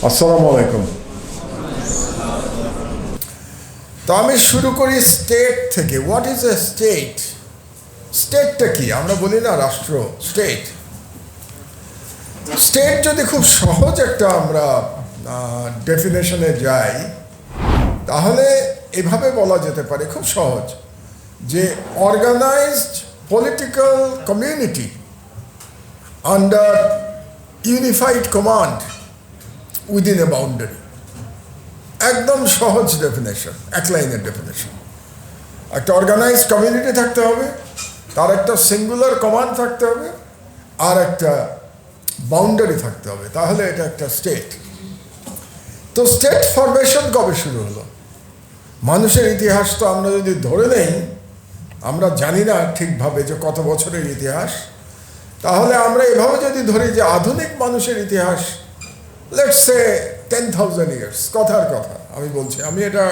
আসসালামু আলাইকুম। তো আমি শুরু করি স্টেট থেকে। What is a state? স্টেটটা কি? আমরা বলি না রাষ্ট্র, স্টেট। স্টেট যদি খুব সহজ একটা আমরা ডেফিনেশনে যাই, তাহলে এভাবে বলা যেতে পারে, খুব সহজ, যে organised political community under unified command within a boundary. একদম সহজ ডেফিনেশন, এক লাইনের ডেফিনেশন। একটা অর্গানাইজড কমিউনিটি থাকতে হবে, তার একটা সিঙ্গুলার কমান্ড থাকতে হবে, আর একটা বাউন্ডারি থাকতে হবে, তাহলে এটা একটা স্টেট। তো স্টেট ফরমেশন কবে শুরু হলো? মানুষের ইতিহাস তো আমরা যদি ধরে নেই, আমরা জানি না ঠিকভাবে যে কত বছরের ইতিহাস, তাহলে আমরা এভাবে যদি ধরি যে আধুনিক মানুষের ইতিহাস লেটস সে 10,000 years, কথার কথা আমি বলছি, আমি এটা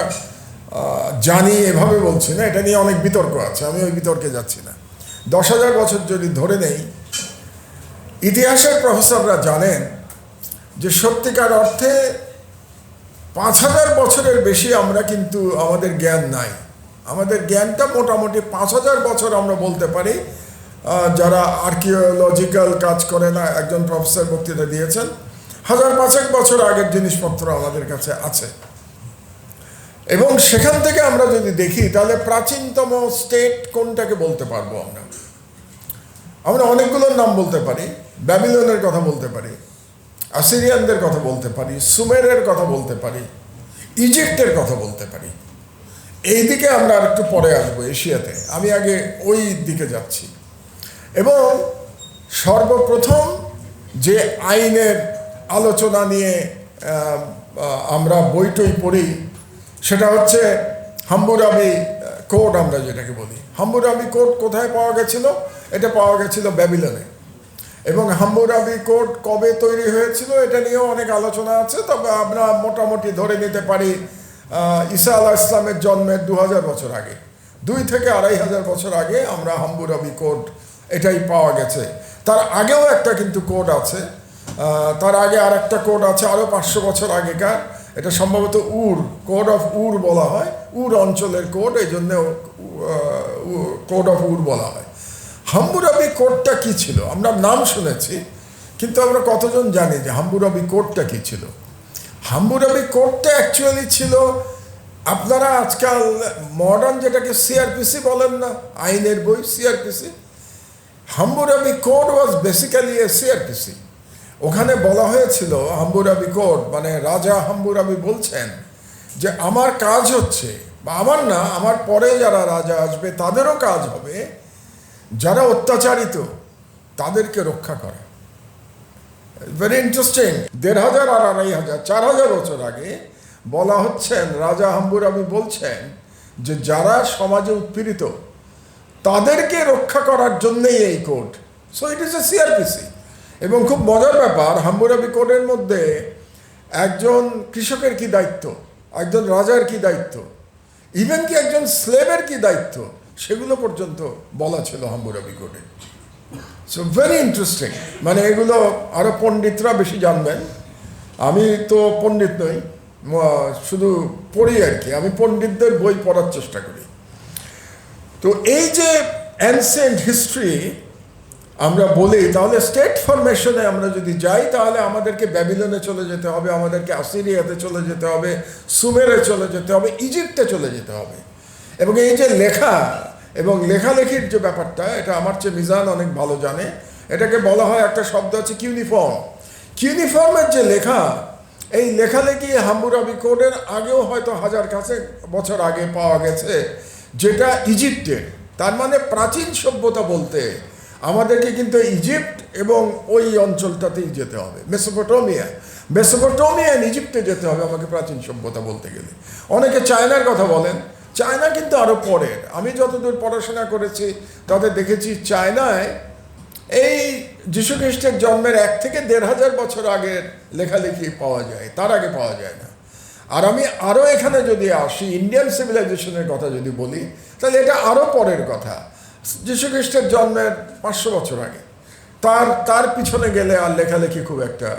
জানি এভাবে বলছি না, এটা নিয়ে অনেক বিতর্ক আছে, আমি ওই বিতর্কে যাচ্ছি না। 10,000 বছর যদি ধরে নেই, ইতিহাসের প্রফেসররা জানেন যে সত্যিকার অর্থে 5,000 বছরের বেশি আমরা কিন্তু আমাদের জ্ঞান নাই। আমাদের জ্ঞানটা মোটামুটি 5,000 বছর আমরা বলতে পারি। যারা আর্কিওলজিক্যাল কাজ করে না, একজন প্রফেসর বক্তৃতা দিয়েছেন, 1,500 বছর আগের জিনিসপত্র আমাদের কাছে আছে। এবং সেখান থেকে আমরা যদি দেখি, তাহলে প্রাচীনতম স্টেট কোনটাকে বলতে পারবো আমরা? আমরা অনেকগুলোর নাম বলতে পারি। ব্যাবিলনের কথা বলতে পারি, আসিরিয়ানদের কথা বলতে পারি, সুমেরের কথা বলতে পারি, ইজিপ্টের কথা বলতে পারি। এই দিকে আমরা আর একটু পরে আসবো, এশিয়াতে। আমি আগে ওই দিকে যাচ্ছি। এবং সর্বপ্রথম যে আইনের আলোচনা নিয়ে আমরা বইটই পড়ি, সেটা হচ্ছে হাম্মুরাবি কোড, আমরা যেটাকে বলি। হাম্মুরাবি কোড কোথায় পাওয়া গেছিল? এটা পাওয়া গেছিল ব্যাবিলনে। এবং হাম্মুরাবি কোড কবে তৈরি হয়েছিল এটা নিয়েও অনেক আলোচনা আছে, তবে আমরা মোটামুটি ধরে নিতে পারি ঈসা আলাইহিস সালামের জন্মের 2,000 বছর আগে, 2 থেকে 2,500 বছর আগে আমরা হাম্মুরাবি কোড এটাই পাওয়া গেছে। তার আগেও একটা কিন্তু কোড আছে, তার আগে আর একটা কোড আছে আরও 500 বছর আগেকার। এটা সম্ভবত কোড অফ উর বলা হয়, উর অঞ্চলের কোড, এই জন্য কোড অফ উর বলা হয়। হাম্মুরাবি কোডটা কি ছিল? আমরা নাম শুনেছি, কিন্তু আমরা কতজন জানি যে হাম্মুরাবি কোডটা কি ছিল? হাম্মুরাবি কোডটা অ্যাকচুয়ালি ছিল, আপনারা আজকাল মডার্ন যেটাকে সিআরপিসি বলেন না, আইনের বই, সিআরপিসি। হাম্মুরাবি কোড ওয়াজ বেসিক্যালি এ সিআরপিসি। ওখানে বলা হয়েছিল হাম্মুরাবি কোড, মানে রাজা হাম্মুরাবি বলছেন যে আমার কাজ হচ্ছে, বা আমার না, আমার পরে যারা রাজা আসবে তাদেরও কাজ হবে যারা অত্যাচারিত তাদেরকে রক্ষা করে। Very interesting. 1,500 আর 2,500, 4,000 বছর আগে বলা হচ্ছেন, রাজা হাম্মুরাবি বলছেন যে যারা সমাজে উৎপীড়িত তাদেরকে রক্ষা করার জন্যই এই code. So it is a CrPC. এবং খুব মজার ব্যাপার, হাম্মুরাবি কোডের মধ্যে একজন কৃষকের কি দায়িত্ব, একজন রাজার কি দায়িত্ব, ইভেন কি একজন স্লেভের কি দায়িত্ব, সেগুলো পর্যন্ত বলা ছিল হাম্মুরাবি কোডে। So very interesting. মানে এগুলো আরও পণ্ডিতরা বেশি জানবেন। আমি তো পণ্ডিত নই, শুধু পড়ি আর কি। আমি পণ্ডিতদের বই পড়ার চেষ্টা করি। তো এই যে অ্যানসেন্ট হিস্ট্রি আমরা বলি, তাহলে স্টেট ফরমেশনে আমরা যদি যাই, তাহলে আমাদেরকে ব্যাবিলনে চলে যেতে হবে, আমাদেরকে আসিরিয়াতে চলে যেতে হবে, সুমেরে চলে যেতে হবে, ইজিপ্টে চলে যেতে হবে। এবং এই যে লেখা এবং লেখালেখির যে ব্যাপারটা, এটা আমার চেয়ে মিজান অনেক ভালো জানে। এটাকে বলা হয়, একটা শব্দ আছে কিউনিফর্ম। কিউনিফর্মের যে লেখা, এই লেখালেখি হাম্মুরাবি কোডের আগেও হয়তো 1,000 বছর আগে পাওয়া গেছে, যেটা ইজিপ্টের। তার মানে প্রাচীন সভ্যতা বলতে আমাদেরকে কিন্তু ইজিপ্ট এবং ওই অঞ্চলটাতেই যেতে হবে, মেসোপটেমিয়ান ইজিপ্টে যেতে হবে আমাকে প্রাচীন সভ্যতা বলতে গেলে। অনেকে চায়নার কথা বলেন, চায়না কিন্তু আরও পরের। আমি যতদূর পড়াশোনা করেছি তাতে দেখেছি চায়নায় এই যীশুখ্রিস্টের জন্মের 1 থেকে 1,500 বছর আগের লেখালেখি পাওয়া যায়, তার আগে পাওয়া যায় না। আর আমি আরও এখানে যদি আসি, ইন্ডিয়ান সিভিলাইজেশনের কথা যদি বলি, তাহলে এটা আরও পরের কথা। যীশুখ্রিস্টের জন্মের 500 বছর আগে, তার পিছনে গেলে আর লেখালেখি খুব একটা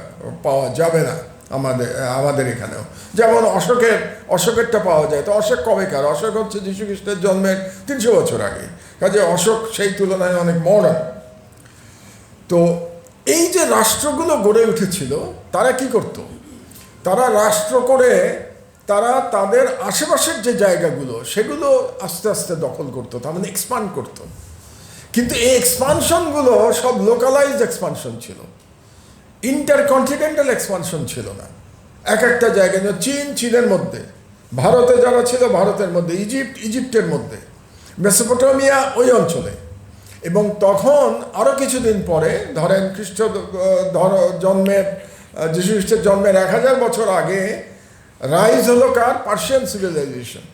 পাওয়া যাবে না। আমাদের এখানেও। যেমন অশোকেরটা পাওয়া যায়, তো অশোক কবেকার? অশোক হচ্ছে যীশু খ্রিস্টের জন্মের 300 বছর আগে, কাজে অশোক সেই তুলনায় অনেক মডার্ন। তো এই যে রাষ্ট্রগুলো গড়ে উঠেছিল, তারা কি করত? তারা রাষ্ট্র করে তারা তাদের আশেপাশের যে জায়গাগুলো সেগুলো আস্তে আস্তে দখল করতো, তার মানে এক্সপান্ড করতো। কিন্তু এই এক্সপানশনগুলো সব লোকালাইজড এক্সপানশন ছিল, ইন্টারকন্টিনেন্টাল এক্সপানশন ছিল না। এক একটা জায়গায়, চীনের মধ্যে, ভারতে যারা ছিল ভারতের মধ্যে, ইজিপ্টের মধ্যে, মেসোপটেমিয়া ওই অঞ্চলে। এবং তখন আরও কিছুদিন পরে, ধরেন যীশু খ্রিস্টের জন্মের 1000 বছর আগে রাইজ হলো কার? Persian civilisation.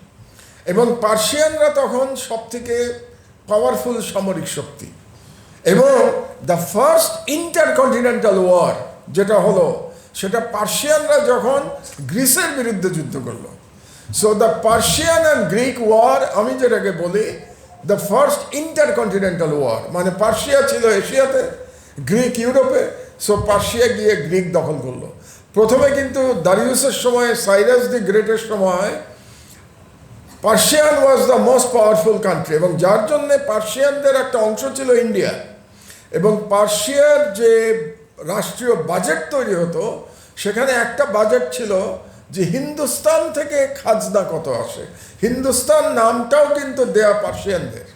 এবং পার্সিয়ানরা তখন সব থেকে পাওয়ারফুল সামরিক শক্তি। এবং দ্য ফার্স্ট ইন্টারকন্টিনেন্টাল ওয়ার যেটা হলো, সেটা পার্সিয়ানরা যখন গ্রিসের বিরুদ্ধে যুদ্ধ করলো। So the Persian and Greek war, আমি যেটাকে বলি দ্য ফার্স্ট ইন্টারকন্টিনেন্টাল ওয়ার, মানে পার্সিয়া ছিল এশিয়াতে, গ্রিক ইউরোপে। সো পার্সিয়া গিয়ে গ্রিক দখল করলো। প্রথমে কিন্তু দারিউসের সময়, সাইরাস দি গ্রেটের সময়, Persian was the most powerful country, এবং যার জন্যে পার্সিয়ানদের একটা অংশ ছিল ইন্ডিয়া। এবং পার্সিয়ার যে রাষ্ট্রীয় বাজেট তৈরি হতো, সেখানে একটা বাজেট ছিল যে হিন্দুস্তান থেকে খাজনা কত আসে। হিন্দুস্তান নামটাও কিন্তু দেয়া পার্সিয়ানদের,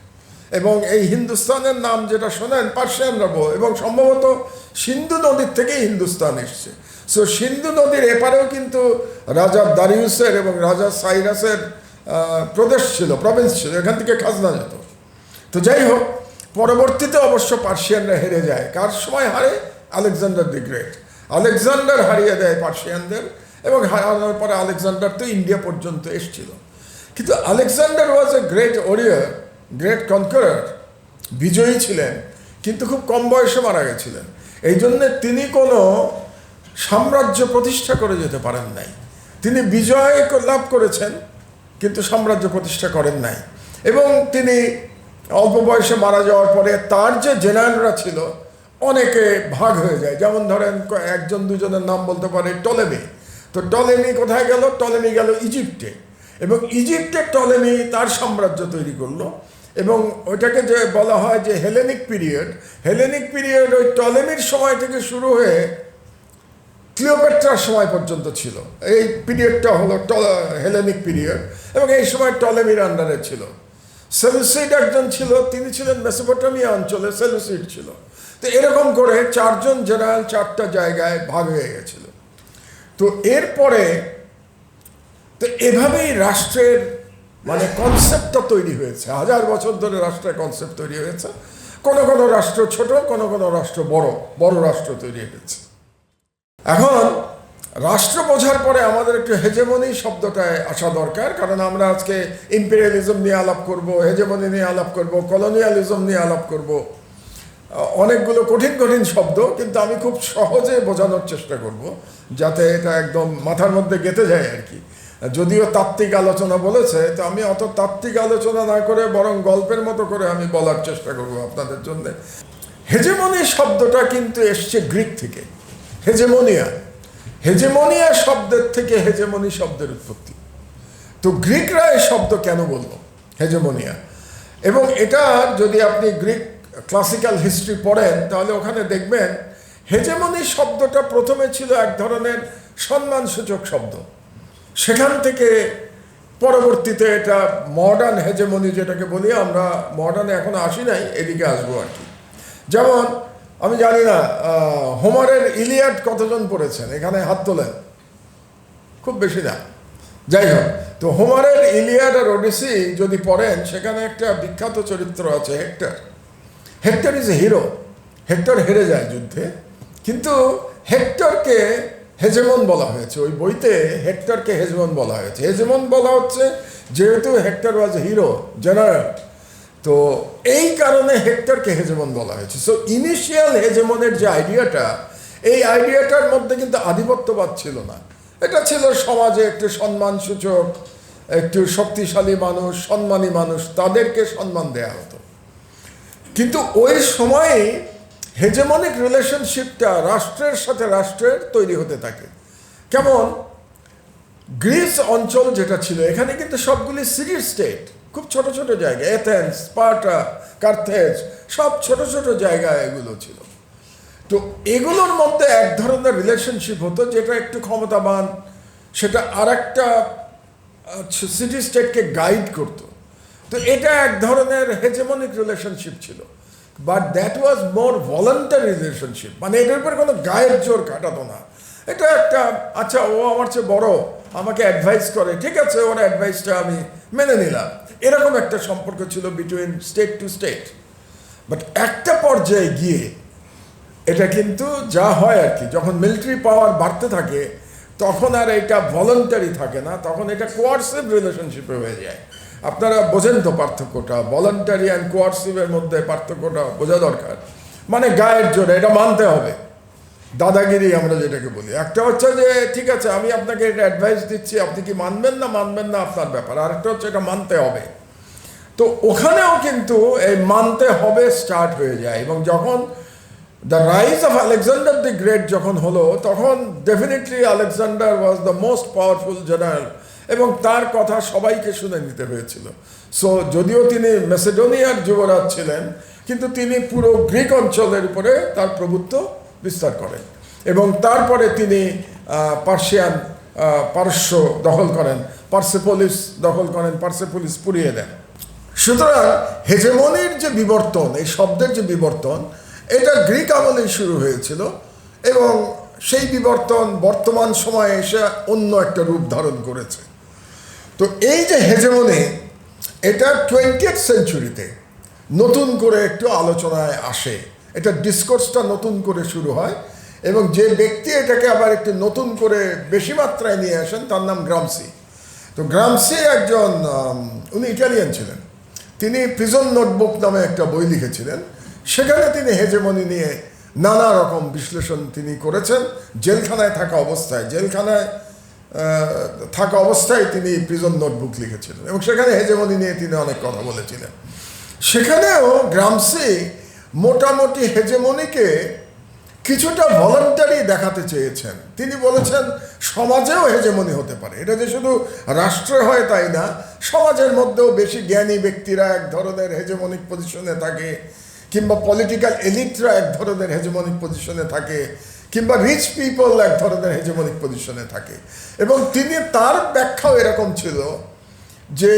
এবং এই হিন্দুস্তানের নাম যেটা শোনেন পার্সিয়ানরা বলে, এবং সম্ভবত সিন্ধু নদীর থেকেই হিন্দুস্তান এসছে। সো সিন্ধু নদীর এপারেও কিন্তু রাজা দারিউসের এবং রাজা সাইরাসের প্রদেশ ছিল, প্রভিন্স ছিল, এখান থেকে খাজনা যেত। তো যাই হোক, পরবর্তীতে অবশ্য পার্সিয়ানরা হেরে যায়। কার সময় হারে? Alexander the great. আলেকজান্ডার হারিয়ে দেয় পার্সিয়ানদের, এবং হারানোর পরে আলেকজান্ডার তো ইন্ডিয়া পর্যন্ত এসছিল। কিন্তু Alexander was a great warrior, great conqueror, বিজয়ী ছিলেন, কিন্তু খুব কম বয়সে মারা গেছিলেন। এই জন্যে তিনি কোনো সাম্রাজ্য প্রতিষ্ঠা করে যেতে পারেন নাই। তিনি বিজয় লাভ করেছেন, কিন্তু সাম্রাজ্য প্রতিষ্ঠা করেন নাই। এবং তিনি অল্প বয়সে মারা যাওয়ার পরে তার যে জেনারেলরা ছিল অনেকে ভাগ হয়ে যায়। যেমন ধরেন একজন দুজনের নাম বলতে পারে টলেমি। তো টলেমি কোথায় গেল? টলেমি গেল ইজিপ্টে, এবং ইজিপ্টে টলেমি তার সাম্রাজ্য তৈরি করলো। এবং ওইটাকে যে বলা হয় যে হেলেনিক পিরিয়ড, হেলেনিক পিরিয়ড ওই টলেমির সময় থেকে শুরু হয়ে ক্লিওপেট্রার সময় পর্যন্ত ছিল। এই পিরিয়ডটা হলো হেলেনিক পিরিয়ড, এবং এই সময় টলেমির আন্ডারে ছিল। সেলুসিড একজন ছিল, তিনি ছিলেন মেসোপটেমিয়া অঞ্চলে, সেলুসিড ছিল। তো এরকম করে 4 জন জেনারেল 4টা জায়গায় ভাগ হয়ে গেছিল। তো এরপরে তো এভাবেই রাষ্ট্রের মানে কনসেপ্টটা তৈরি হয়েছে। 1000 বছর ধরে রাষ্ট্রের কনসেপ্ট তৈরি হয়েছে। কোনো কোনো রাষ্ট্র ছোট, কোনো কোনো রাষ্ট্র বড়, বড় রাষ্ট্র তৈরি হয়েছে। এখন রাষ্ট্র বোঝার পরে আমাদের একটু হেজেমনি শব্দটায় আসা দরকার, কারণ আমরা আজকে ইম্পেরিয়ালিজম নিয়ে আলাপ করব, হেজেমনি নিয়ে আলাপ করব, কলোনিয়ালিজম নিয়ে আলাপ করব, অনেকগুলো কঠিন কঠিন শব্দ, কিন্তু আমি খুব সহজে বোঝানোর চেষ্টা করব যাতে এটা একদম মাথার মধ্যে গেঁথে যায় আর কি। যদিও তাত্ত্বিক আলোচনা বলেছে, তো আমি অত তাত্ত্বিক আলোচনা না করে বরং গল্পের মতো করে আমি বলার চেষ্টা করব আপনাদের জন্য। হেজেমনি শব্দটা কিন্তু এসছে গ্রিক থেকে। হেজেমনিয়া শব্দের থেকে হেজেমনি শব্দের উৎপত্তি। তো গ্রিকরা এই শব্দ কেন বলল হেজেমনিয়া? এবং এটা যদি আপনি গ্রিক ক্লাসিক্যাল হিস্ট্রি পড়েন, তাহলে ওখানে দেখবেন হেজেমনি শব্দটা প্রথমে ছিল এক ধরনের সম্মানসূচক শব্দ। সেখান থেকে পরবর্তীতে এটা মডার্ন হেজেমনি যেটাকে বলি, আমরা মডার্নে এখনো আসি নাই, এদিকে আসবো আর কি। যেমন আমি জানি না হোমারের ইলিয়াড কতজন পড়েছেন, এখানে হাত তোলেন? খুব বেশি না। যাই হোক, তো হোমারের ইলিয়াড আর ওডিসি যদি পড়েন, সেখানে একটা বিখ্যাত চরিত্র আছে hectare. Hectare is a hero. Hectare হেরে যায় যুদ্ধে, কিন্তু হেক্টরকে হেজেমন বলা হয়েছে। ওই বইতে হেক্টরকে হেজেমন বলা হয়েছে। হেজেমন বলা হচ্ছে যেহেতু হেক্টর ওয়াজ এ হিরো, জেনারেল, তো এই কারণে হেক্টরকে হেজেমন বলা হয়েছে। সো ইনিশিয়াল হেজেমনের যে আইডিয়াটা, এই আইডিয়াটার মধ্যে কিন্তু আধিপত্যবাদ ছিল না। এটা ছিল সমাজে একটু সম্মানসূচক, একটু শক্তিশালী মানুষ, সম্মানী মানুষ, তাদেরকে সম্মান দেয়া হতো। কিন্তু ওই সময়ে হেজেমনিক রিলেশনশিপটা রাষ্ট্রের সাথে রাষ্ট্রের তৈরি হতে থাকে। কেমন গ্রিস অঞ্চল যেটা ছিল, এখানে কিন্তু সবগুলি সিটি স্টেট, খুব ছোট ছোট জায়গা, এথেন্স, স্পার্টা, কার্থেজ, সব ছোট ছোট জায়গা এগুলো ছিল। তো এগুলোর মধ্যে এক ধরনের রিলেশনশিপ হতো যেটা একটু ক্ষমতাবান, সেটা আর একটা সিটি স্টেটকে গাইড করতো। তো এটা এক ধরনের হেজেমনিক রিলেশনশিপ ছিল, but that was more voluntary relationship, মানে এটার উপর কোনো গায়ের জোর খাটাতো না। এটা একটা, আচ্ছা ও আমার চেয়ে বড়, আমাকে অ্যাডভাইস করে, ঠিক আছে ওর অ্যাডভাইসটা আমি মেনে নিলাম, এরকম একটা সম্পর্ক ছিল between state to state. But একটা পর্যায়ে গিয়ে এটা কিন্তু যা হয় আর কি, যখন মিলিটারি পাওয়ার বাড়তে থাকে তখন আর এটা ভলান্টারি থাকে না, তখন এটা কোয়ার্সিভ রিলেশনশিপে হয়ে যায়। আপনারা বোঝেন তো পার্থক্যটা, ভলান্টারি অ্যান্ড কোয়ার্সিভের মধ্যে পার্থক্যটা বোঝা দরকার। মানে গায়ের জোরে, এটা মানতে হবে, দাদাগিরি আমরা যেটাকে বলি। একটা হচ্ছে যে ঠিক আছে আমি আপনাকে এটা অ্যাডভাইস দিচ্ছি, আপনি কি মানবেন না আপনার ব্যাপার। আরেকটা হচ্ছে এটা মানতে হবে। তো ওখানেও কিন্তু এই মানতে হবে স্টার্ট হয়ে যায়। এবং যখন the rise of Alexander the great যখন হলো, তখন definitely Alexander was the most powerful general, এবং তার কথা সবাইকে শুনে নিতে হয়েছিল। সো যদিও তিনি মেসিডোনিয়ার যুবরাজ ছিলেন, কিন্তু তিনি পুরো গ্রিক অঞ্চলের উপরে তার প্রভুত্ব বিস্তার করেন, এবং তারপরে তিনি পারস্য দখল করেন, পার্সেপোলিস দখল করেন, পার্সেপোলিস পুড়িয়ে দেন। সুতরাং হেজেমনির যে বিবর্তন, এই শব্দের যে বিবর্তন, এটা গ্রিক আমলেই শুরু হয়েছিল, এবং সেই বিবর্তন বর্তমান সময়ে এসে অন্য একটা রূপ ধারণ করেছে। তো এই যে হেজেমনি, এটা 20th সেঞ্চুরিতে নতুন করে একটু আলোচনায় আসে, এটা ডিসকোর্সটা নতুন করে শুরু হয়, এবং যে ব্যক্তি এটাকে আবার একটু নতুন করে বেশি মাত্রায় নিয়ে আসেন তার নাম গ্রামসি। তো গ্রামসি একজন, উনি ইটালিয়ান ছিলেন, তিনি প্রিজন নোটবুক নামে একটা বই লিখেছিলেন। সেখানে তিনি হেজেমনি নিয়ে নানা রকম বিশ্লেষণ তিনি করেছেন। জেলখানায় থাকা অবস্থায় তিনি প্রিজন নোটবুক লিখেছিলেন, এবং সেখানে হেজেমনি নিয়ে তিনি অনেক কথা বলেছিলেন। সেখানেও গ্রামসি মোটামুটি হেজেমনিকে কিছুটা ভলান্টারি দেখাতে চেয়েছেন। তিনি বলেছেন সমাজেও হেজেমনি হতে পারে, এটা যে শুধু রাষ্ট্রে হয় তাই না, সমাজের মধ্যেও বেশি জ্ঞানী ব্যক্তিরা এক ধরনের হেজেমনিক পজিশনে থাকে, কিংবা পলিটিক্যাল এলিটরা এক ধরনের হেজেমনিক পজিশনে থাকে, কিংবা রিচ পিপল এক ধরনের হেজেমনিক পজিশনে থাকে। এবং তিনি, তার ব্যাখ্যাও এরকম ছিল যে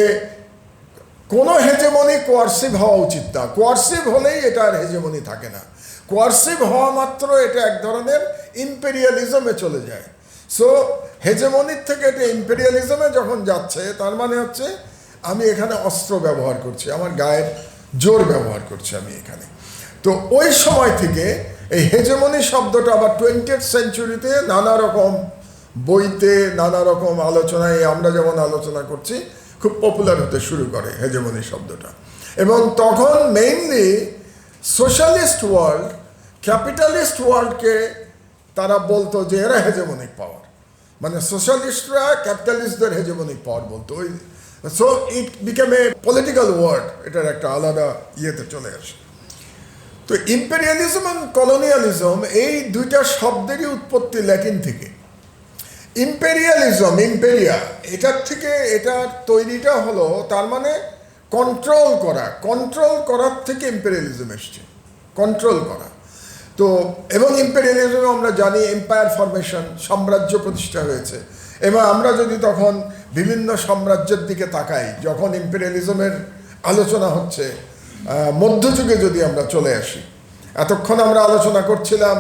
কোনো হেজেমনি কোয়ার্সিভ হওয়া উচিত না, কোয়ার্সিভ হলেই এটা আর হেজেমনি থাকে না, কোয়ার্সিভ হওয়া মাত্র এটা এক ধরনের ইম্পেরিয়ালিজমে চলে যায়। সো হেজেমনির থেকে এটা ইম্পেরিয়ালিজমে যখন যাচ্ছে, তার মানে হচ্ছে আমি এখানে অস্ত্র ব্যবহার করছি, আমার গায়ের জোর ব্যবহার করছি আমি এখানে। তো ওই সময় থেকে এই হেজেমনি শব্দটা আবার 20th সেঞ্চুরিতে নানা রকম বইতে, নানা রকম আলোচনায়, আমরা যেমন আলোচনা করছি, খুব পপুলার হতে শুরু করে হেজেমনি শব্দটা। এবং তখন মেইনলি সোশ্যালিস্ট ওয়ার্ল্ড, ক্যাপিটালিস্ট ওয়ার্ল্ডকে তারা বলতো যে এরা হেজেমনিক পাওয়ার, মানে সোশ্যালিস্টরা ক্যাপিটালিস্টদের হেজেমনিক পাওয়ার বলতো। ওই so it became a political word, এটার একটা আলাদা ইয়েতে চলে আসে। তো ইম্পেরিয়ালিজম অ্যান্ড কলোনিয়ালিজম, এই দুইটা শব্দেরই উৎপত্তি ল্যাটিন থেকে। ইম্পেরিয়ালিজম, ইম্পেরিয়া, এটার থেকে এটার তৈরিটা হলো, তার মানে কন্ট্রোল করার থেকে ইম্পেরিয়ালিজম এসছে, কন্ট্রোল করা। তো এবং ইম্পেরিয়ালিজমে আমরা জানি এম্পায়ার ফরমেশন, সাম্রাজ্য প্রতিষ্ঠা হয়েছে। এবং আমরা যদি তখন বিভিন্ন সাম্রাজ্যের দিকে তাকাই, যখন ইম্পেরিয়ালিজমের আলোচনা হচ্ছে, মধ্যযুগে যদি আমরা চলে আসি, এতক্ষণ আমরা আলোচনা করছিলাম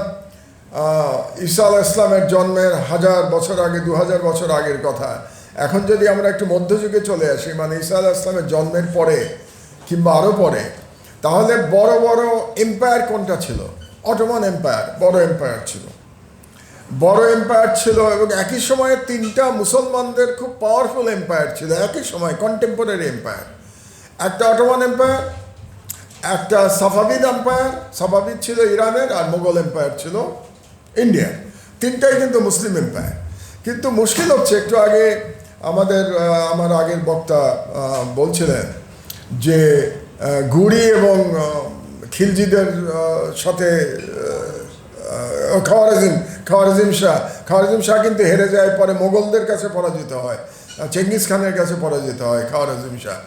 ঈসা আলাইহিস সালামের জন্মের 1000 বছর আগে, 2000 বছর আগের কথা। এখন যদি আমরা একটু মধ্যযুগে চলে আসি, মানে ঈসা আলাইহিস সালামের জন্মের পরে কিংবা আরও পরে, তাহলে বড় বড় এম্পায়ার কোনটা ছিল? অটোমান এম্পায়ার বড় এম্পায়ার ছিল, এবং একই সময়ে 3টা মুসলমানদের খুব পাওয়ারফুল এম্পায়ার ছিল একই সময়, কন্টেম্পোরারি এম্পায়ার। একটা অটোমান এম্পায়ার, একটা সাফাভিদ এম্পায়ার, সাফাভিদ ছিল ইরানের, আর মোগল এম্পায়ার ছিল ইন্ডিয়ার। 3টাই কিন্তু মুসলিম এম্পায়ার। কিন্তু মুশকিল হচ্ছে, একটু আগে আমার আগের বক্তা বলছিলেন যে ঘুরি এবং খিলজিদের সাথে খাওয়ারেজিম শাহ কিন্তু হেরে যায়, পরে মোগলদের কাছে পরাজিত হয়, চেঙ্গিস খানের কাছে পরাজিত হয় খাওয়ারেজিম শাহ।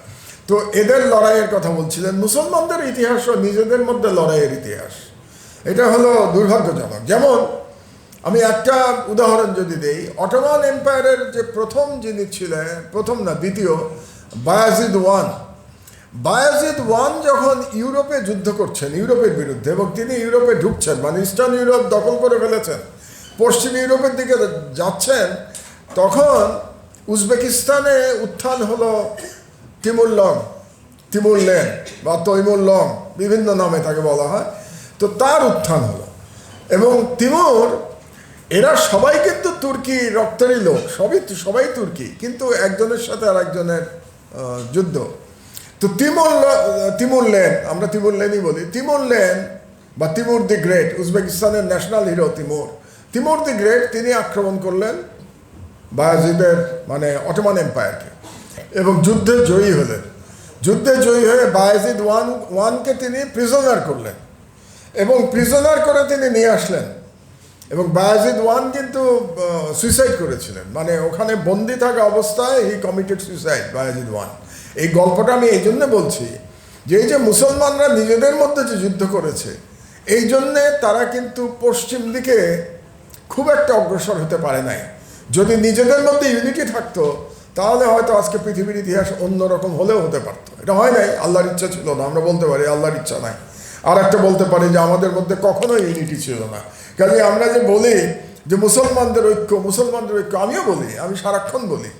তো এদের লড়াইয়ের কথা বলছিলেন। মুসলমানদের ইতিহাসও নিজেদের মধ্যে লড়াইয়ের ইতিহাস, এটা হলো দুর্ভাগ্যজনক। যেমন আমি একটা উদাহরণ যদি দেই, অটোমান এম্পায়ারের যে প্রথম যিনি ছিলেন, প্রথম না দ্বিতীয়, বায়াজিদ ওয়ান যখন ইউরোপে যুদ্ধ করছেন ইউরোপের বিরুদ্ধে, এবং তিনি ইউরোপে ঢুকছেন, মানে ইস্টার্ন ইউরোপ দখল করে ফেলেছেন, পশ্চিম ইউরোপের দিকে যাচ্ছেন, তখন উজবেকিস্তানে উত্থান হলো তিমুরলেন বা তৈমুরলং, বিভিন্ন নামে তাকে বলা হয়। তো তার উত্থান হলো, এবং তিমুর, এরা সবাই কিন্তু তুর্কি রক্তেরই লোক, সবাই তুর্কি, কিন্তু একজনের সাথে আর একজনের যুদ্ধ। তো তিমুরলেন, আমরা তিমুরলেনই বলি, তিমুরলেন বা তিমুর দি গ্রেট, উজবেকিস্তানের national hero Timur the great, তিনি আক্রমণ করলেন বায়াজিদের মানে অটোমান এম্পায়ারকে, এবং যুদ্ধে জয়ী হলেন। যুদ্ধে জয়ী হয়ে বায়াজিদ ওয়ানকে তিনি প্রিজনার করলেন, এবং প্রিজনার করে তিনি নিয়ে আসলেন। এবং বায়াজিদ ওয়ান কিন্তু সুইসাইড করেছিলেন, মানে ওখানে বন্দি থাকা অবস্থায় হি কমিটেড সুইসাইড, বায়াজিদ ওয়ান। এই গল্পটা আমি এই জন্য বলছি যে এই যে মুসলমানরা নিজেদের মধ্যে যে যুদ্ধ করেছে, এই জন্যে তারা কিন্তু পশ্চিম দিকে খুব একটা অগ্রসর হতে পারে নাই। যদি নিজেদের মধ্যে ইউনিটি থাকতো, তাহলে হয়তো আজকে পৃথিবীর ইতিহাস অন্যরকম হলেও হতে পারতো। এটা হয় নাই, আল্লাহর ইচ্ছা ছিল না, আমরা বলতে পারি আল্লাহর ইচ্ছা নাই। আর একটা বলতে পারি যে আমাদের মধ্যে কখনো ইউনিটি ছিল না। কাজে আমরা যে বলি যে মুসলমানদের ঐক্য, আমিও বলি, আমি সারাক্ষণ বলি,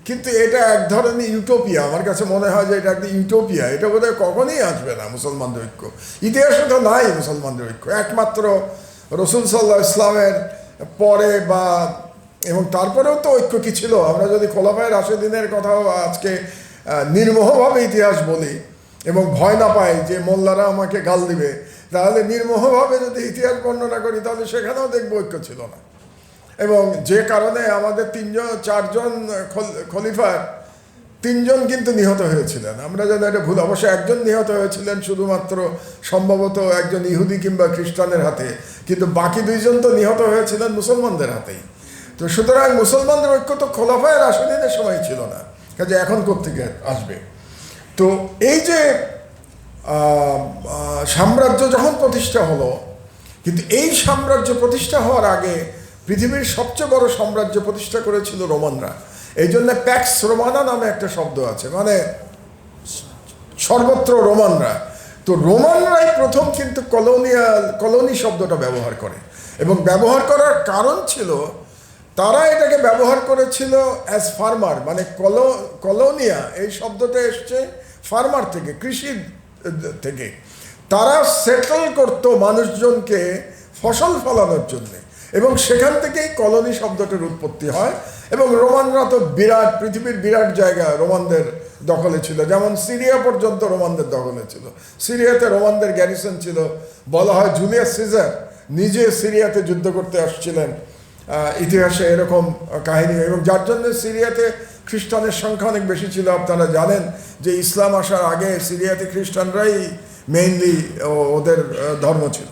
কিন্তু এটা এক ধরনের ইউটোপিয়া। আমার কাছে মনে হয় যে এটা একটা ইউটোপিয়া, এটা বোধহয় কখনোই আসবে না মুসলমানদের ঐক্য। ইতিহাসে তো নাই মুসলমানদের ঐক্য, একমাত্র রসুল সাল্লাহ ইসলামের পরে বা এবং তারপরেও তো ঐক্য কি ছিল। আমরা যদি খোলাফায়ে রাশেদিনের কথাও আজকে নির্মোহভাবে ইতিহাস বলি এবং ভয় না পাই যে মোল্লারা আমাকে গাল দিবে, তাহলে নির্মোহভাবে যদি ইতিহাস বর্ণনা করি, তাহলে সেখানেও দেখবো ঐক্য ছিল না। এবং যে কারণে আমাদের চারজন খলিফার তিনজন কিন্তু নিহত হয়েছিলেন। আমরা যেন এটা ভুল, অবশ্য একজন নিহত হয়েছিলেন শুধুমাত্র সম্ভবত একজন ইহুদি কিংবা খ্রিস্টানের হাতে, কিন্তু বাকি দুইজন তো নিহত হয়েছিলেন মুসলমানদের হাতেই। তো সুতরাং মুসলমানদের ঐক্য তো খোলাফায়ে রাশেদিনের সময় ছিল না, কাজে এখন কোত্থেকে আসবে? তো এই যে সাম্রাজ্য যখন প্রতিষ্ঠা হলো, কিন্তু এই সাম্রাজ্য প্রতিষ্ঠা হওয়ার আগে পৃথিবীর সবচেয়ে বড় সাম্রাজ্য প্রতিষ্ঠা করেছিল রোমানরা। এই জন্য প্যাক্স রোমানা নামে একটা শব্দ আছে, মানে সর্বত্র রোমানরা। তো রোমানরাই প্রথম কিন্তু কলোনি শব্দটা ব্যবহার করে, এবং ব্যবহার করার কারণ ছিল তারা এটাকে ব্যবহার করেছিল অ্যাজ ফার্মার, মানে কলোনিয়া এই শব্দটা এসছে ফার্মার থেকে, কৃষি থেকে। তারা সেটেল করতো মানুষজনকে ফসল ফলানোর জন্যে, এবং সেখান থেকেই কলোনি শব্দটির উৎপত্তি হয়। এবং রোমানরা তো বিরাট, পৃথিবীর বিরাট জায়গা রোমানদের দখলে ছিল, যেমন সিরিয়া পর্যন্ত রোমানদের দখলে ছিল। সিরিয়াতে রোমানদের গ্যারিসন ছিল, বলা হয় জুলিয়াস সিজার নিজে সিরিয়াতে যুদ্ধ করতে আসছিলেন, ইতিহাসে এরকম কাহিনী। এবং যার জন্য সিরিয়াতে খ্রিস্টানের সংখ্যা অনেক বেশি ছিল। আপনারা জানেন যে ইসলাম আসার আগে সিরিয়াতে খ্রিস্টানরাই মেইনলি ওদের ধর্ম ছিল।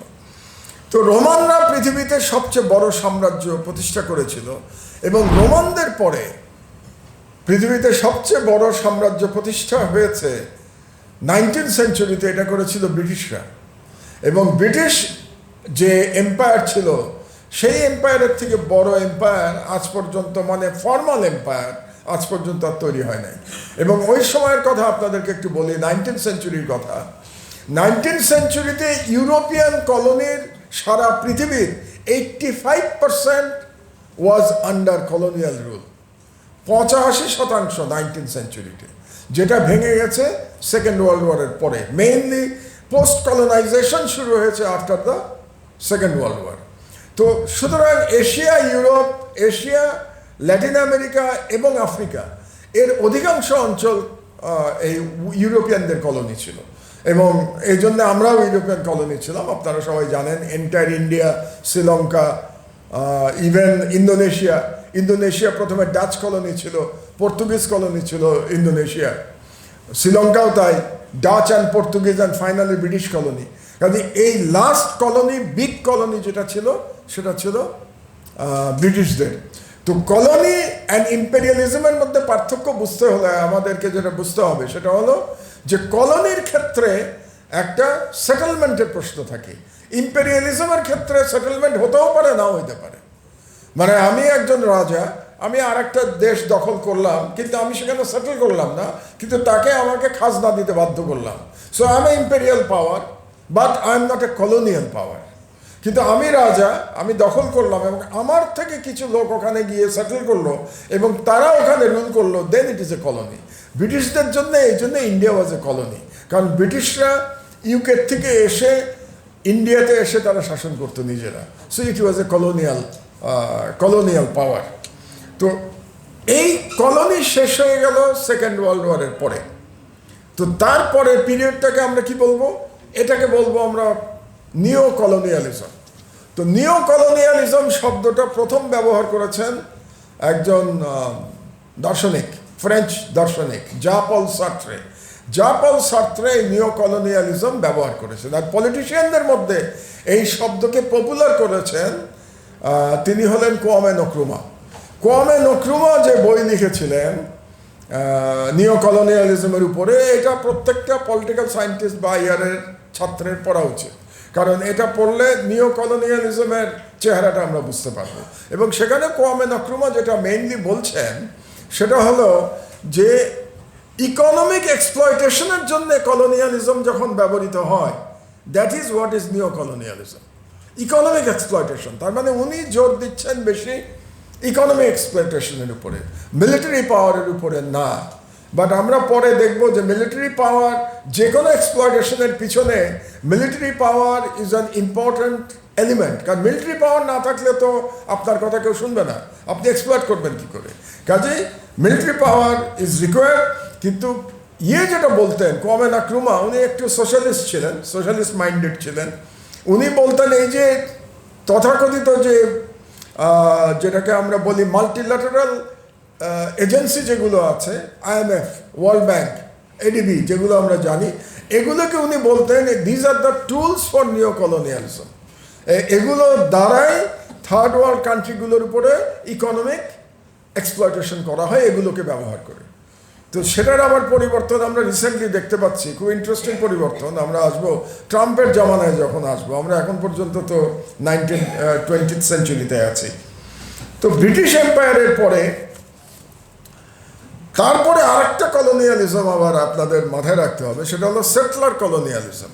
তো রোমানরা পৃথিবীতে সবচেয়ে বড় সাম্রাজ্য প্রতিষ্ঠা করেছিল, এবং রোমানদের পরে পৃথিবীতে সবচেয়ে বড় সাম্রাজ্য প্রতিষ্ঠা হয়েছে 19th সেঞ্চুরিতে, এটা করেছিল ব্রিটিশরা। এবং ব্রিটিশ যে এম্পায়ার ছিল, সেই এম্পায়ারের থেকে বড় এম্পায়ার আজ পর্যন্ত, মানে ফর্মাল এম্পায়ার আজ পর্যন্ত আর তৈরি হয় নাই। এবং ওই সময়ের কথা আপনাদেরকে একটু বলি, 19th সেঞ্চুরির কথা। 19th সেঞ্চুরিতে ইউরোপিয়ান কলোনির সারা পৃথিবীর 85% was under colonial rule. 85% 19th সেঞ্চুরিতে, যেটা ভেঙে গেছে সেকেন্ড ওয়ার্ল্ড ওয়ারের পরে। মেইনলি পোস্ট কলোনাইজেশন শুরু হয়েছে after the second world war. তো সুতরাং Asia, Europe, Asia, Latin America এবং আফ্রিকা এর অধিকাংশ অঞ্চল এই ইউরোপিয়ানদের কলোনি ছিল, এবং এই জন্য আমরাও ইউরোপিয়ান কলোনি ছিলাম। আপনারা সবাই জানেন entire India, Sri Lanka, even Indonesia প্রথমে ডাচ কলোনি ছিল, পর্তুগিজ কলোনি ছিল ইন্দোনেশিয়া, শ্রীলঙ্কাও তাই, Dutch and Portuguese and finally British colony. কাজে এই লাস্ট কলোনি, বিগ কলোনি যেটা ছিল, সেটা ছিল ব্রিটিশদের। তো কলোনি অ্যান্ড ইম্পেরিয়ালিজমের মধ্যে পার্থক্য বুঝতে হলে আমাদেরকে যেটা বুঝতে হবে সেটা হলো যে কলোনির ক্ষেত্রে একটা সেটেলমেন্টের প্রশ্ন থাকে, ইম্পেরিয়ালিজমের ক্ষেত্রে সেটেলমেন্ট হতেও পারে, নাও হইতে পারে। মানে আমি একজন রাজা, আমি আর একটা দেশ দখল করলাম, কিন্তু আমি সেখানে সেটেল করলাম না, কিন্তু তাকে আমাকে খাজনা দিতে বাধ্য করলাম। So I am a imperial power, but I am not a colonial power. কিন্তু আমি রাজা, আমি দখল করলাম এবং আমার থেকে কিছু লোক ওখানে গিয়ে সেটেল করলো এবং তারা ওখানে রুল করলো, দেন ইট ইজ এ কলোনি। ব্রিটিশদের জন্য এই জন্য ইন্ডিয়া ওয়াজ এ কলোনি, কারণ ব্রিটিশরা ইউকে থেকে এসে ইন্ডিয়াতে এসে তারা শাসন করতো নিজেরা। So it was a colonial power. তো এই কলোনি শেষ হয়ে গেল সেকেন্ড ওয়ার্ল্ড ওয়ারের পরে। তো তারপরে পিরিয়ডটাকে আমরা কি বলবো? এটাকে বলবো আমরা নিও কলোনিয়ালিজম। তো নিও কলোনিয়ালিজম শব্দটা প্রথম ব্যবহার করেছেন একজন দার্শনিক, ফ্রেঞ্চ দার্শনিক জ্যাঁ-পল সার্ত্রে। জ্যাঁ-পল সার্ত্রে নিও কলোনিয়ালিজম ব্যবহার করেছেন। আর পলিটিশিয়ানদের মধ্যে এই শব্দকে পপুলার করেছেন তিনি হলেন কোয়ামে নক্রুমা। কোয়ামে নক্রুমা যে বই লিখেছিলেন নিও কলোনিয়ালিজমের উপরে, এটা প্রত্যেকটা পলিটিক্যাল সায়েন্টিস্ট বা ইয়ারের ছাত্রের পড়া উচিত, কারণ এটা পড়লে নিও কলোনিয়ালিজমের চেহারাটা আমরা বুঝতে পারবো। এবং সেখানে কোয়ামে নক্রুমা যেটা মেইনলি বলছেন সেটা হলো যে ইকোনমিক এক্সপ্লয়টেশনের জন্য কলোনিয়ালিজম যখন ব্যবহৃত হয়, দ্যাট ইজ হোয়াট ইজ নিও কলোনিয়ালিজম। ইকোনমিক এক্সপ্লয়টেশন, তার মানে উনি জোর দিচ্ছেন বেশি ইকোনমিক এক্সপ্লয়টেশনের উপরে, মিলিটারি পাওয়ারের উপরে না। বাট আমরা পরে দেখব যে মিলিটারি পাওয়ার, যে কোনো এক্সপ্লয়টেশনের পিছনে military power is an important element. কারণ মিলিটারি পাওয়ার না থাকলে তো আপনার কথা কেউ শুনবে না, আপনি এক্সপ্লয়েট করবেন কী করে? কাজেই মিলিটারি পাওয়ার ইজ রিকোয়ার্ড। কিন্তু যেটা বলতেন কোয়ামে নক্রুমা, উনি একটু সোশ্যালিস্ট ছিলেন, সোশ্যালিস্ট মাইন্ডেড ছিলেন। উনি বলতেন এই যে তথাকথিত যে যেটাকে আমরা বলি মাল্টিল্যাটারাল এজেন্সি যেগুলো আছে, IMF, ওয়ার্ল্ড ব্যাংক, ADB, যেগুলো আমরা জানি, এগুলোকে উনি বলতেন these are the tools for নিও কলোনিয়ালিজম। এগুলো দ্বারাই থার্ড ওয়ার্ল্ড কান্ট্রিগুলোর উপরে ইকোনমিক এক্সপ্লয়টেশন করা হয়, এগুলোকে ব্যবহার করে। তো সেটার আবার পরিবর্তন আমরা রিসেন্টলি দেখতে পাচ্ছি, খুব ইন্টারেস্টিং পরিবর্তন। আমরা আসবো ট্রাম্পের জামানায় যখন আসবো, আমরা এখন পর্যন্ত তো 20th সেঞ্চুরিতে আছি। তো ব্রিটিশ এম্পায়ারের পরে তারপরে আরেকটা কলোনিয়ালিজম আবার আপনাদের মাথায় রাখতে হবে, সেটা হলো সেটলার কলোনিয়ালিজম।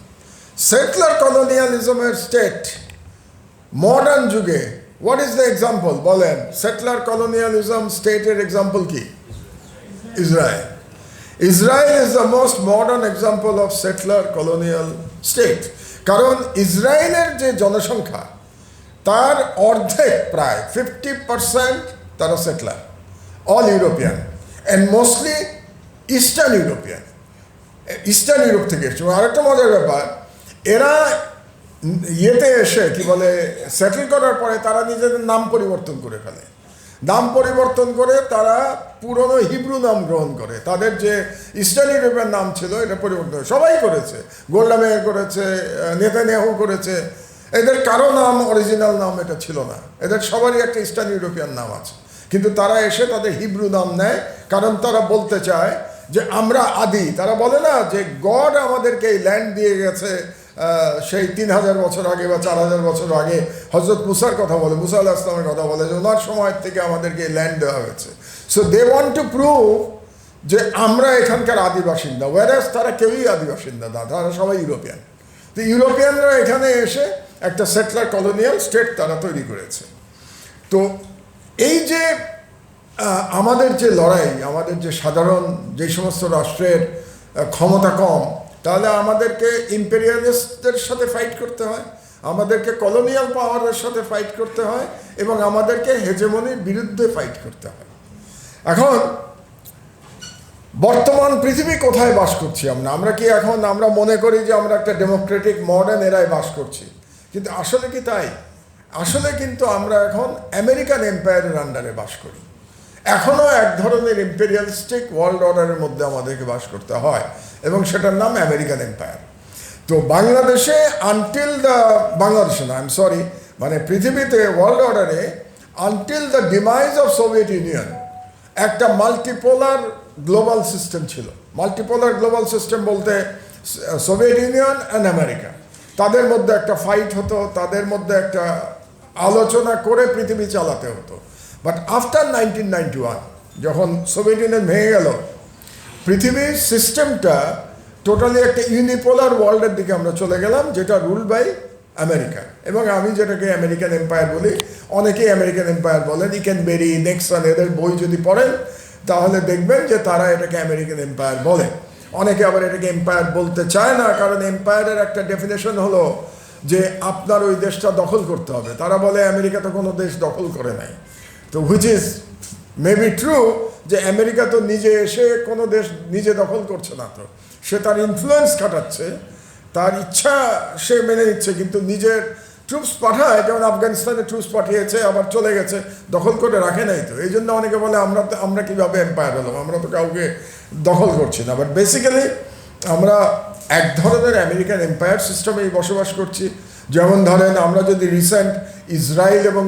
সেটলার কলোনিয়ালিজমের স্টেট মডার্ন যুগে, হোয়াট ইজ দ্য এক্সাম্পল বলেন? সেটলার কলোনিয়ালিজম স্টেটের এক্সাম্পল কি? Israel. Israel is the most modern example of settler colonial state. কারণ ইসরায়েলের যে জনসংখ্যা তার অর্ধেক, প্রায় 50% তারা settler, all European and mostly eastern European, eastern Europe থেকে এসছে। আরেকটা মজার ব্যাপার, এরা এসে কি বলে সেটেল করার পরে তারা নিজেদের নাম পরিবর্তন করে ফেলে। নাম পরিবর্তন করে তারা পুরনো হিব্রু নাম গ্রহণ করে। তাদের যে ইস্টার্ন ইউরোপিয়ান নাম ছিল এটা পরিবর্তন সবাই করেছে, গোল্ডা মেয়ার করেছে, নেতানিয়াহু করেছে। এদের কারো নাম অরিজিনাল নাম এটা ছিল না, এদের সবারই একটা ইস্টার্ন ইউরোপিয়ান নাম আছে। কিন্তু তারা এসে তাদের হিব্রু নাম নেয়, কারণ তারা বলতে চায় যে আমরা আদি। তারা বলে না যে গড আমাদেরকে এই ল্যান্ড দিয়ে গেছে সেই 3000 বছর আগে বা 4000 বছর আগে। হজরত মুসার কথা বলে, মুসা আলাইহিস সালামের কথা বলে যে ওনার সময় থেকে আমাদেরকে এই ল্যান্ড দেওয়া হয়েছে। So they want to prove যে আমরা এখানকার আদি বাসিন্দা, ওয়ারাস তারা কেউই আদি বাসিন্দা না, তারা সবাই ইউরোপিয়ান। তো ইউরোপিয়ানরা এখানে এসে একটা সেটলার কলোনিয়াল স্টেট তারা তৈরি করেছে। তো এই যে আমাদের যে লড়াই, আমাদের যে সাধারণ যে সমস্ত রাষ্ট্রের ক্ষমতা কম, তাহলে আমাদেরকে ইম্পেরিয়ালিস্টদের সাথে ফাইট করতে হয়, আমাদেরকে কলোনিয়াল পাওয়ারের সাথে ফাইট করতে হয় এবং আমাদেরকে হেজেমনির বিরুদ্ধে ফাইট করতে হয়। এখন বর্তমান পৃথিবী কোথায় বাস করছি আমরা? আমরা কি এখন আমরা মনে করি যে আমরা একটা ডেমোক্রেটিক মডার্ন এরায় বাস করছি, কিন্তু আসলে কি তাই? আসলে কিন্তু আমরা এখন আমেরিকান এম্পায়ারের আন্ডারে বাস করি। এখনও এক ধরনের ইম্পেরিয়ালিস্টিক ওয়ার্ল্ড অর্ডারের মধ্যে আমাদেরকে বাস করতে হয় এবং সেটার নাম আমেরিকান এম্পায়ার। তো বাংলাদেশে আনটিল দ্য বাংলাদেশে না, আই এম সরি, মানে পৃথিবীতে ওয়ার্ল্ড অর্ডারে until the ডিমাইজ of Soviet union একটা মাল্টিপোলার গ্লোবাল সিস্টেম ছিল। মাল্টিপোলার গ্লোবাল সিস্টেম বলতে সোভিয়েত ইউনিয়ন অ্যান্ড আমেরিকা, তাদের মধ্যে একটা ফাইট হতো, তাদের মধ্যে একটা আলোচনা করে পৃথিবী চালাতে হতো। বাট আফটার 1991 যখন সোভিয়েত ইউনিয়ন ভেঙে গেল, পৃথিবীর সিস্টেমটা টোটালি একটা ইউনিপোলার ওয়ার্ল্ডের দিকে আমরা চলে গেলাম, যেটা রুল বাই আমেরিকা। এবং আমি যেটাকে আমেরিকান এম্পায়ার বলি, অনেকেই আমেরিকান এম্পায়ার বলেন। ইকেনবেরি, নেক্সন, এদের বই যদি পড়েন তাহলে দেখবেন যে তারা এটাকে আমেরিকান এম্পায়ার বলে। অনেকে আবার এটাকে এম্পায়ার বলতে চায় না, কারণ এম্পায়ারের একটা ডেফিনেশন হলো যে আপনার ওই দেশটা দখল করতে হবে। তারা বলে আমেরিকা তো কোনো দেশ দখল করে নাই। তো হুইচ ইজ মেবি ট্রু, যে আমেরিকা তো নিজে এসে কোনো দেশ নিজে দখল করছে না, তো সে তার ইনফ্লুয়েন্স খাটাচ্ছে, তার ইচ্ছা সে মেনে নিচ্ছে, কিন্তু নিজের ট্রুপস পাঠায়, যেমন আফগানিস্তানে ট্রুপস পাঠিয়েছে আবার চলে গেছে, দখল করে রাখে নাই। তো এই জন্য অনেকে বলে আমরা কীভাবে এম্পায়ার হলাম, আমরা তো কাউকে দখল করছি না। বাট বেসিক্যালি আমরা এক ধরনের আমেরিকান এম্পায়ার সিস্টেমেই বসবাস করছি। যেমন ধরেন, আমরা যদি রিসেন্ট ইসরায়েল এবং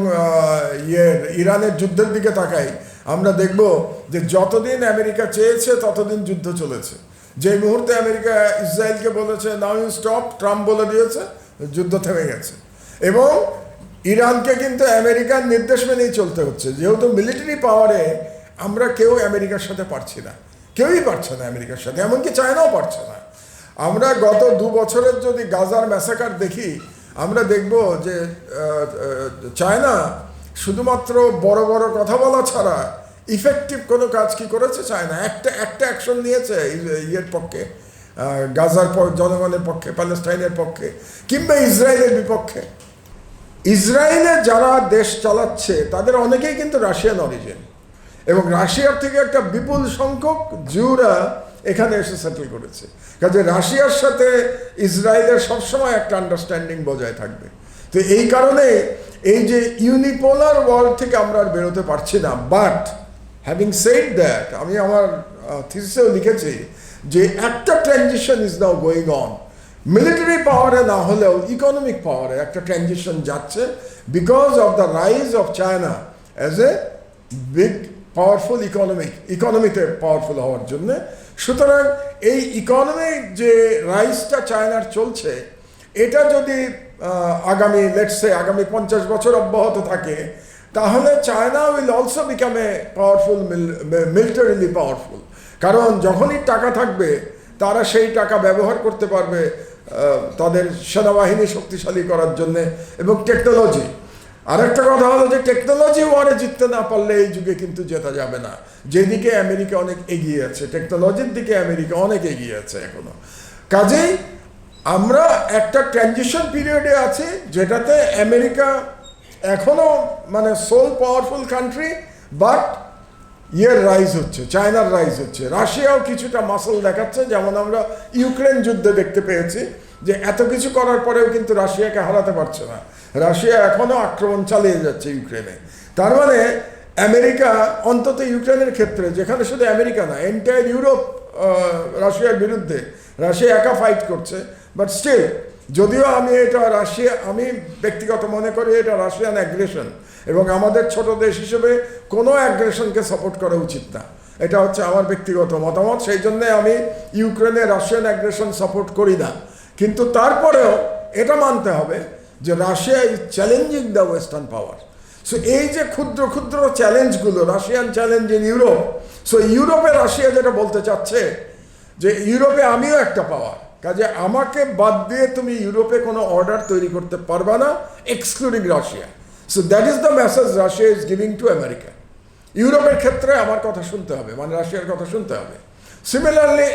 ইরানের যুদ্ধের দিকে তাকাই, আমরা দেখব যে যতদিন আমেরিকা চেয়েছে ততদিন যুদ্ধ চলেছে। যে মুহূর্তে আমেরিকা ইসরায়েলকে বলেছে নাও ইউ স্টপ, ট্রাম্প বলে দিয়েছে, যুদ্ধ থেমে গেছে। এবং ইরানকে কিন্তু আমেরিকার নির্দেশ মেনেই চলতে হচ্ছে, যেহেতু মিলিটারি পাওয়ারে আমরা কেউ আমেরিকার সাথে পারছি না, কেউই পারছে না আমেরিকার সাথে, এমনকি চায়নাও পারছে না। আমরা গত 2 বছরের যদি গাজার ম্যাসাকার দেখি, আমরা দেখব যে চায়না শুধুমাত্র বড় বড় কথা বলা ছাড়া ইফেক্টিভ কোনো কাজ কি করেছে চায়না? একটা অ্যাকশন নিয়েছে ইয়ের পক্ষে, গাজার জনগণের পক্ষে, প্যালেস্টাইনের পক্ষে, কিংবা ইসরায়েলের বিপক্ষে। ইসরায়েলে যারা দেশ চালাচ্ছে তাদের অনেকেই কিন্তু রাশিয়ান অরিজিন, এবং রাশিয়ার থেকে একটা বিপুল সংখ্যক জিউরা এখানে এসে সেটেল করেছে। কাজে রাশিয়ার সাথে ইসরায়েলের সবসময় একটা আন্ডারস্ট্যান্ডিং বজায় থাকবে। তো এই কারণে এই যে ইউনিপোলার ওয়ার্ল্ড থেকে আমরা আর বেরোতে পারছি না। বাট হ্যাভিং সেড দ্যাট, আমি আমার থিসিসেও লিখেছি যে একটা transition is now going on. Military পাওয়ারে না হলেও ইকোনমিক পাওয়ারে একটা ট্রানজিশন যাচ্ছে, because of the rise of China as a big powerful ইকোনমিতে পাওয়ারফুল হওয়ার জন্যে। সুতরাং এই ইকোনমিক যে রাইজটা চায়নার চলছে, এটা যদি আগামী আগামী 50 বছর অব্যাহত থাকে, তাহলে China will also become a powerful, militarily powerful. কারণ যখনই টাকা থাকবে তারা সেই টাকা ব্যবহার করতে পারবে তাদের সেনাবাহিনী শক্তিশালী করার জন্যে, এবং টেকনোলজি। আরেকটা কথা হলো যে টেকনোলজি ওয়ারে জিততে না পারলে এই যুগে কিন্তু জেতা যাবে না। যেদিকে আমেরিকা অনেক এগিয়ে আছে, টেকনোলজির দিকে আমেরিকা অনেক এগিয়ে আছে এখনো। কাজেই আমরা একটা ট্রানজিশন পিরিয়ডে আছি, যেটাতে আমেরিকা এখনো মানে sole powerful country, but rise হচ্ছে, চায়নার রাইজ হচ্ছে। রাশিয়াও কিছুটা মাসল দেখাচ্ছে, যেমন আমরা ইউক্রেন যুদ্ধে দেখতে পেয়েছি যে এত কিছু করার পরেও কিন্তু রাশিয়াকে হারাতে পারছে না। রাশিয়া এখনও আক্রমণ চালিয়ে যাচ্ছে ইউক্রেনে। তার মানে আমেরিকা অন্তত ইউক্রেনের ক্ষেত্রে, যেখানে শুধু আমেরিকা না, এন্টায়ার ইউরোপ রাশিয়ার বিরুদ্ধে, রাশিয়া একা ফাইট করছে। বাট স্টিল, যদিও আমি ব্যক্তিগত মনে করি এটা রাশিয়ান অ্যাগ্রেশন, এবং আমাদের ছোট দেশ হিসেবে কোনো অ্যাগ্রেশনকে সাপোর্ট করা উচিত না। এটা হচ্ছে আমার ব্যক্তিগত মতামত। সেই জন্যে আমি ইউক্রেনে রাশিয়ান অ্যাগ্রেশন সাপোর্ট করি না। কিন্তু তারপরেও এটা মানতে হবে যে Russia is challenging the western power. So এই যে ক্ষুদ্র ক্ষুদ্র চ্যালেঞ্জগুলো, Russian challenge in Europe, so ইউরোপে রাশিয়া যেটা বলতে চাচ্ছে যে ইউরোপে আমিও একটা পাওয়ার, কাজে আমাকে বাদ দিয়ে তুমি ইউরোপে কোনো অর্ডার তৈরি করতে পারবা না, excluding Russia. So that is the message Russia is giving to America. ইউরোপের ক্ষেত্রে আমার কথা শুনতে হবে, মানে রাশিয়ার কথা শুনতে হবে। সিমিলারলি